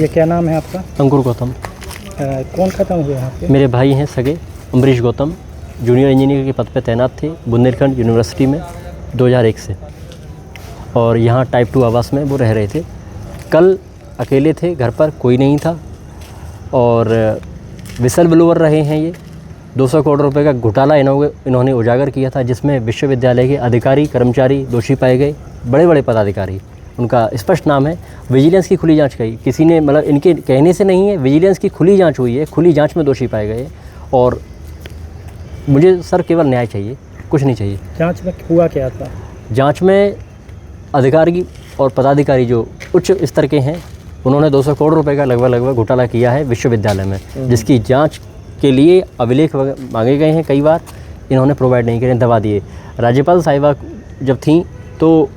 भैया क्या नाम है आपका? अंकुर गौतम। कौन ख़त्म हुए यहाँ पे? मेरे भाई हैं सगे, अम्बरीश गौतम, जूनियर इंजीनियर के पद पे तैनात थे बुंदेलखंड यूनिवर्सिटी में 2001 से, और यहाँ टाइप 2 आवास में वो रह रहे थे। कल अकेले थे, घर पर कोई नहीं था, और विसल ब्लोअर रहे हैं ये। 200 करोड़ रुपए का घोटाला इन्होंने उजागर किया था, जिसमें विश्वविद्यालय के अधिकारी कर्मचारी दोषी पाए गए, बड़े बड़े पदाधिकारी। उनका स्पष्ट नाम है। विजिलेंस की खुली जांच की, किसी ने मतलब इनके कहने से नहीं है, विजिलेंस की खुली जांच हुई है, खुली जांच में दोषी पाए गए। और मुझे सर केवल न्याय चाहिए, कुछ नहीं चाहिए। जांच में हुआ क्या था? जांच में अधिकारी और पदाधिकारी जो उच्च स्तर के हैं, उन्होंने 200 करोड़ रुपए का लगभग घोटाला किया है विश्वविद्यालय में, जिसकी जांच के लिए अभिलेख मांगे गए हैं। कई बार इन्होंने प्रोवाइड नहीं किए, दबा दिए। राज्यपाल साहिबा जब थी तो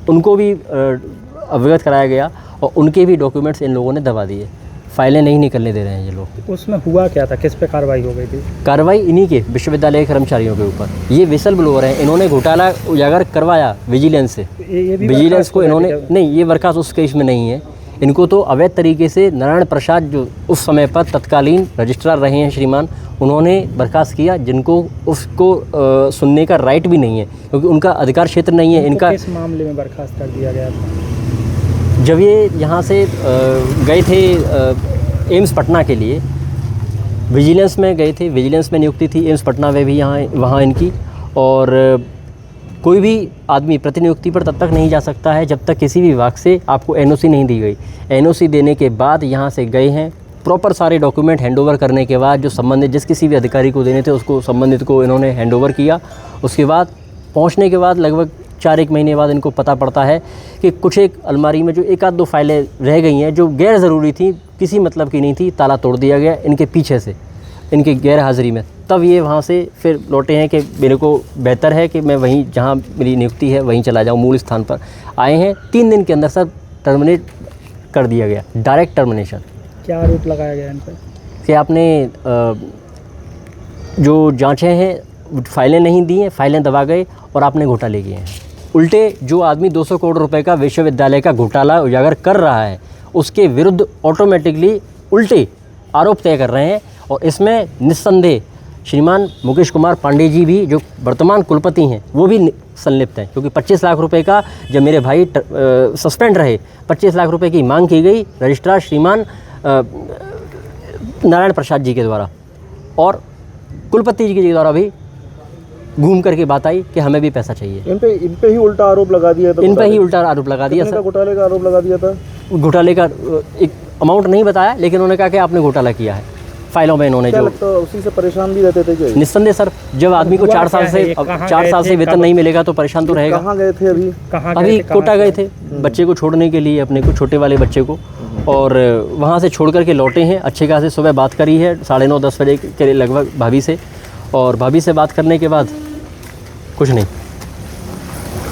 उनको भी अवगत कराया गया, और उनके भी डॉक्यूमेंट्स इन लोगों ने दबा दिए। फाइलें नहीं निकलने दे रहे हैं ये लोग। उसमें हुआ क्या था? किस पे कार्रवाई हो गई थी? कार्रवाई इन्हीं के विश्वविद्यालय के कर्मचारियों के ऊपर। ये विसल ब्लोअर हैं, इन्होंने घोटाला उजागर करवाया विजिलेंस से। विजिलेंस को इन्होंने नहीं, ये बर्खास्त उस केस में नहीं है। इनको तो अवैध तरीके से नारायण प्रसाद, जो उस समय पर तत्कालीन रजिस्ट्रार रहे हैं श्रीमान, उन्होंने बर्खास्त किया, जिनको उसको सुनने का राइट भी नहीं है, क्योंकि उनका अधिकार क्षेत्र नहीं है। इनका किस मामले में बर्खास्त कर दिया गया था? जब ये यहाँ से गए थे एम्स पटना के लिए, विजिलेंस में गए थे, विजिलेंस में नियुक्ति थी एम्स पटना में भी वहाँ इनकी। और कोई भी आदमी प्रतिनियुक्ति पर तब तक नहीं जा सकता है जब तक किसी भी विभाग से आपको एनओसी नहीं दी गई। एनओसी देने के बाद यहाँ से गए हैं, प्रॉपर सारे डॉक्यूमेंट हैंडओवर करने के बाद, जो संबंधित जिस किसी भी अधिकारी को देने थे उसको संबंधित को इन्होंने हैंडओवर किया। उसके बाद पहुँचने के बाद लगभग 4-1 महीने बाद इनको पता पड़ता है कि कुछ एक अलमारी में जो 1-2 फाइलें रह गई हैं, जो गैर ज़रूरी थी, किसी मतलब की नहीं थी, ताला तोड़ दिया गया इनके पीछे से, इनके गैर हाज़िरी में। तब ये वहाँ से फिर लौटे हैं कि मेरे को बेहतर है कि मैं वहीं जहाँ मेरी नियुक्ति है वहीं चला जाऊँ, मूल स्थान पर आए हैं। 3 दिन के अंदर सर टर्मिनेट कर दिया गया, डायरेक्ट टर्मिनेशन। क्या आरोप लगाया गया इन पर? कि आपने जो जांचें हैं फाइलें नहीं दी हैं, फाइलें दबा गए, और आपने घोटाले किए हैं। उल्टे जो आदमी 200 करोड़ रुपए का विश्वविद्यालय का घोटाला उजागर कर रहा है, उसके विरुद्ध ऑटोमेटिकली उल्टे आरोप तय कर रहे हैं। और इसमें निस्संदेह श्रीमान मुकेश कुमार पांडे जी भी, जो वर्तमान कुलपति हैं, वो भी संलिप्त हैं, क्योंकि 25 लाख रुपए का जब मेरे भाई सस्पेंड रहे, 25 लाख रुपए की मांग की गई रजिस्ट्रार श्रीमान नारायण प्रसाद जी के द्वारा, और कुलपति जी के द्वारा भी घूम करके बात आई कि हमें भी पैसा चाहिए। इन पे ही उल्टा आरोप लगा दिया था। इन पे ही उल्टा आरोप लगा दिया सर। घोटाले का आरोप लगा दिया था। घोटाले का एक अमाउंट नहीं बताया, लेकिन उन्होंने कहा कि आपने घोटाला किया है। फाइलों में इन्होंने जो उसी से परेशान भी रहते थे क्या? निस्संदेह सर, जब आदमी को 4 साल से वेतन नहीं मिलेगा तो परेशान तो रहेगा। कहाँ गए थे अभी? अभी कोटा गए थे बच्चे को छोड़ने के लिए, अपने को छोटे वाले बच्चे को, और वहाँ से छोड़ करके लौटे हैं। अच्छे खासे सुबह बात करी है 9:30-10 बजे के लगभग भाभी से, और भाभी से बात करने के बाद कुछ नहीं,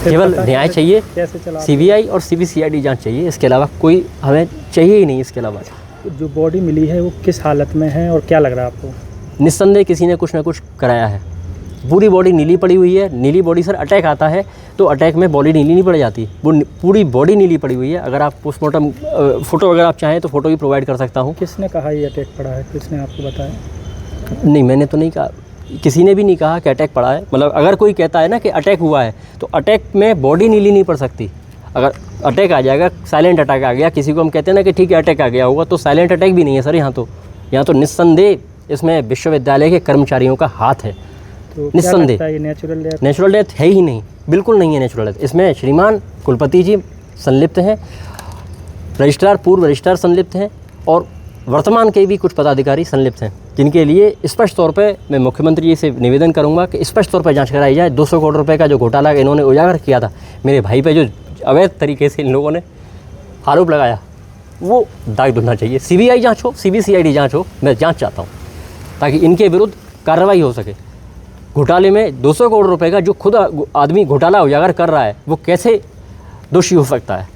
केवल न्याय चाहिए, सीबीआई और सीबीसीआईडी जांच चाहिए। इसके अलावा कोई हमें चाहिए ही नहीं। इसके अलावा जो बॉडी मिली है वो किस हालत में है और क्या लग रहा है आपको? निस्संदेह किसी ने कुछ ना कुछ कराया है। पूरी बॉडी नीली पड़ी हुई है। नीली बॉडी सर, अटैक आता है तो अटैक में बॉडी नीली नहीं पड़ जाती, वो पूरी बॉडी नीली पड़ी हुई है। अगर आप पोस्टमार्टम फ़ोटो अगर आप चाहें तो फ़ोटो भी प्रोवाइड कर सकता हूँ। किसने कहा ये अटैक पड़ा है? किसने आपको बताया? नहीं, मैंने तो नहीं कहा, किसी ने भी नहीं कहा कि अटैक पड़ा है। मतलब अगर कोई कहता है ना कि अटैक हुआ है, तो अटैक में बॉडी नीली नहीं पड़ सकती। अगर अटैक आ जाएगा, साइलेंट अटैक आ गया, किसी को हम कहते हैं ना कि ठीक है अटैक आ गया होगा, तो साइलेंट अटैक भी नहीं है सर। यहाँ तो निस्संदेह इसमें विश्वविद्यालय के कर्मचारियों का हाथ है। तो निस्संदेह नेचुरल डेथ है ही नहीं, बिल्कुल नहीं है नेचुरल डेथ। इसमें श्रीमान कुलपति जी संलिप्त हैं, रजिस्ट्रार, पूर्व रजिस्ट्रार संलिप्त हैं, और वर्तमान के भी कुछ पदाधिकारी संलिप्त हैं, जिनके लिए स्पष्ट तौर पे मैं मुख्यमंत्री जी से निवेदन करूंगा कि स्पष्ट तौर पे जांच कराई जाए। 200 करोड़ रुपए का जो घोटाला इन्होंने उजागर किया था मेरे भाई पे, जो अवैध तरीके से इन लोगों ने आरोप लगाया, वो दाग धुलना चाहिए। सीबीआई जांच हो, सीबीसीआईडी जांच हो, मैं जांच चाहता हूँ, ताकि इनके विरुद्ध कार्रवाई हो सके। घोटाले में 200 करोड़ रुपए का जो खुद आदमी घोटाला उजागर कर रहा है, वो कैसे दोषी हो सकता है?